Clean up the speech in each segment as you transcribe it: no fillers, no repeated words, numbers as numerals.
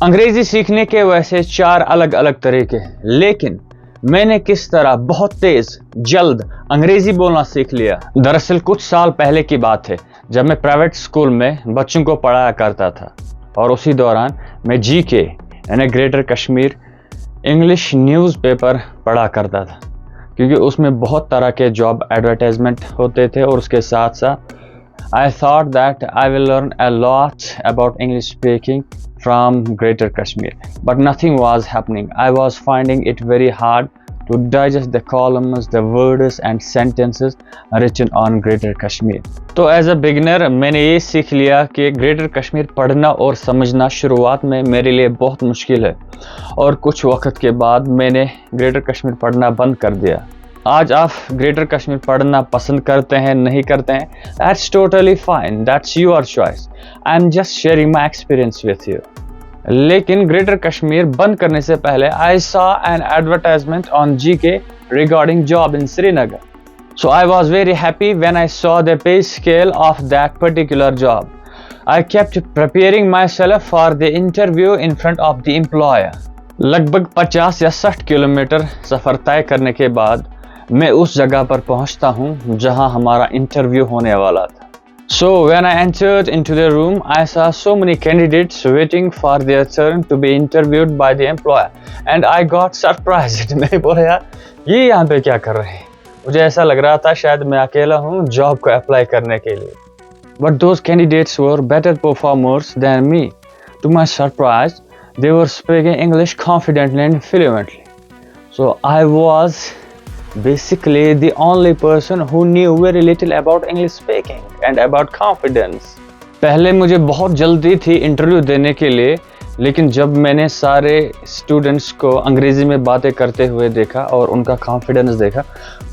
अंग्रेजी सीखने के वैसे 4 अलग अलग तरीके हैं, लेकिन मैंने किस तरह बहुत तेज जल्द अंग्रेजी बोलना सीख लिया। दरअसल कुछ साल पहले की बात है, जब मैं प्राइवेट स्कूल में बच्चों को पढ़ाया करता था और उसी दौरान मैं जीके यानी ग्रेटर कश्मीर इंग्लिश न्यूज़पेपर पढ़ा करता था, क्योंकि उसमें बहुत तरह के जॉब एडवर्टाइजमेंट होते थे और उसके साथ साथ I thought that I will learn a lot about English speaking from Greater Kashmir, but nothing was happening. I was finding it very hard to digest the columns, the words and sentences written on Greater Kashmir. तो as a beginner मैंने ये सीख लिया कि greater Kashmir पढ़ना और समझना शुरुआत में मेरे लिए बहुत मुश्किल है, और कुछ वक्त के बाद मैंने ग्रेटर कश्मीर पढ़ना बंद कर दिया। आज आप ग्रेटर कश्मीर पढ़ना पसंद करते हैं, नहीं करते हैं, that's totally fine, that's your choice. I am just sharing my experience with you. लेकिन ग्रेटर कश्मीर बंद करने से पहले I saw an advertisement on GK regarding job in Srinagar, so I was very happy when I saw the pay scale of that particular job. I kept preparing my self for the interview in front of the employer. लगभग 50 या 60 kilometre सफ़र तय करने के बाद मैं उस जगह पर पहुंचता हूं जहां हमारा इंटरव्यू होने वाला था। So when I entered into the room, I saw so many candidates waiting for their turn to be interviewed by the employer, and I got surprised. मैं बोला यार ये यहाँ पे क्या कर रहे हैं? मुझे ऐसा लग रहा था शायद मैं अकेला हूँ जॉब को अप्लाई करने के लिए। But those candidates were better performers than me. To my surprise, they were speaking English confidently and fluently. So I was basically the only person who knew very little about English speaking and about confidence. पहले मुझे बहुत जल्दी थी interview देने के लिए, लेकिन जब मैंने सारे स्टूडेंट्स को अंग्रेजी में बातें करते हुए देखा और उनका कॉन्फिडेंस देखा,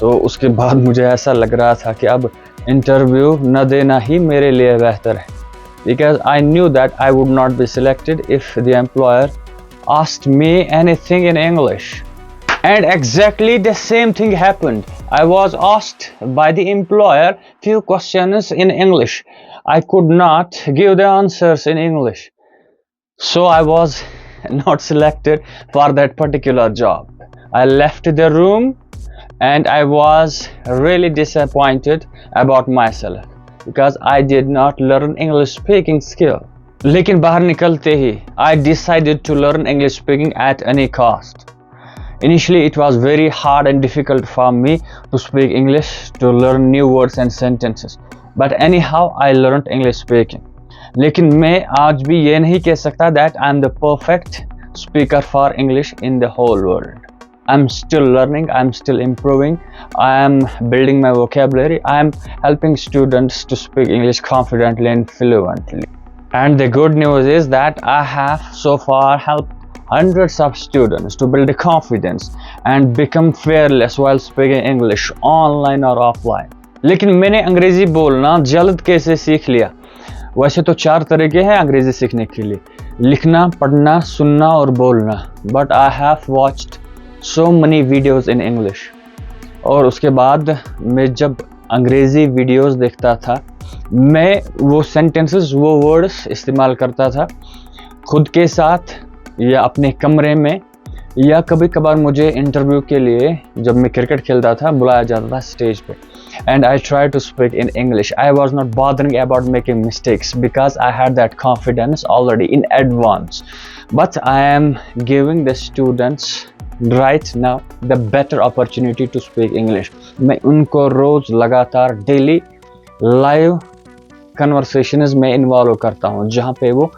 तो उसके बाद मुझे ऐसा लग रहा था कि अब इंटरव्यू न देना ही मेरे लिए बेहतर है, because I knew that I would not be selected if the employer asked me anything in English. And exactly the same thing happened. I was asked by the employer few questions in English. I could not give the answers in English. So I was not selected for that particular job. I left the room and I was really disappointed about myself because I did not learn English speaking skill. लेकिन बाहर निकलते ही I decided to learn English speaking at any cost. Initially, it was very hard and difficult for me to speak English, to learn new words and sentences. But anyhow, I learned English speaking. लेकिन मैं आज भी ये नहीं कह सकता that I am the perfect speaker for English in the whole world. I am still learning, I am still improving, I am building my vocabulary, I am helping students to speak English confidently and fluently. And the good news is that I have so far helped hundreds of students to build confidence and become fearless while speaking English online or offline. लेकिन मैंने अंग्रेजी बोलना जल्द कैसे सीख लिया? वैसे तो 4 तरीके हैं अंग्रेजी सीखने के लिए, लिखना, पढ़ना, सुनना और बोलना। But I have watched so many videos in English. और उसके बाद मैं जब अंग्रेजी वीडियोस देखता था, मैं वो सेंटेंसेस, वो वर्ड्स इस्तेमाल करता था खुद के साथ या अपने कमरे में, या कभी कभार मुझे इंटरव्यू के लिए जब मैं क्रिकेट खेलता था बुलाया जाता था स्टेज पे, and I try to speak in English. I was not bothering about making mistakes because I had that confidence already in advance. But I am giving the students right now the better opportunity to speak English. मैं उनको रोज लगातार daily live conversations में involve करता हूँ, जहाँ पे वो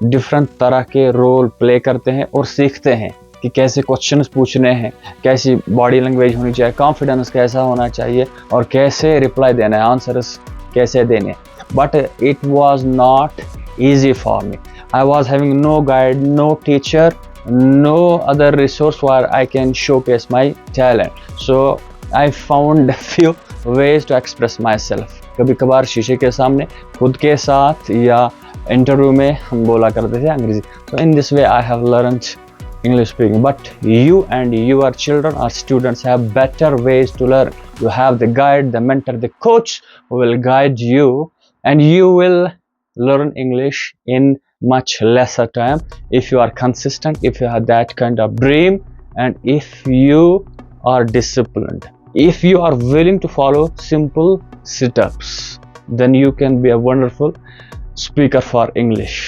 different तरह के रोल प्ले करते हैं और सीखते हैं कि कैसे क्वेश्चंस पूछने हैं, कैसी बॉडी लैंग्वेज होनी चाहिए, कॉन्फिडेंस कैसा होना चाहिए और कैसे रिप्लाई देना है, आंसर्स कैसे देने. But it was not easy for me. I was having no guide, no teacher, no other resource where I can showcase my talent. So I found a few ways to express myself. कभी कभार शीशे के सामने खुद के साथ या interview में हम बोला करते थे अंग्रेजी. So in this way I have learned English speaking. But you and your children or students have better ways to learn. You have the guide, the mentor, the coach who will guide you, and you will learn English in much lesser time if you are consistent, if you have that kind of dream, and if you are disciplined. If you are willing to follow simple sit-ups, then you can be a wonderful speaker for English.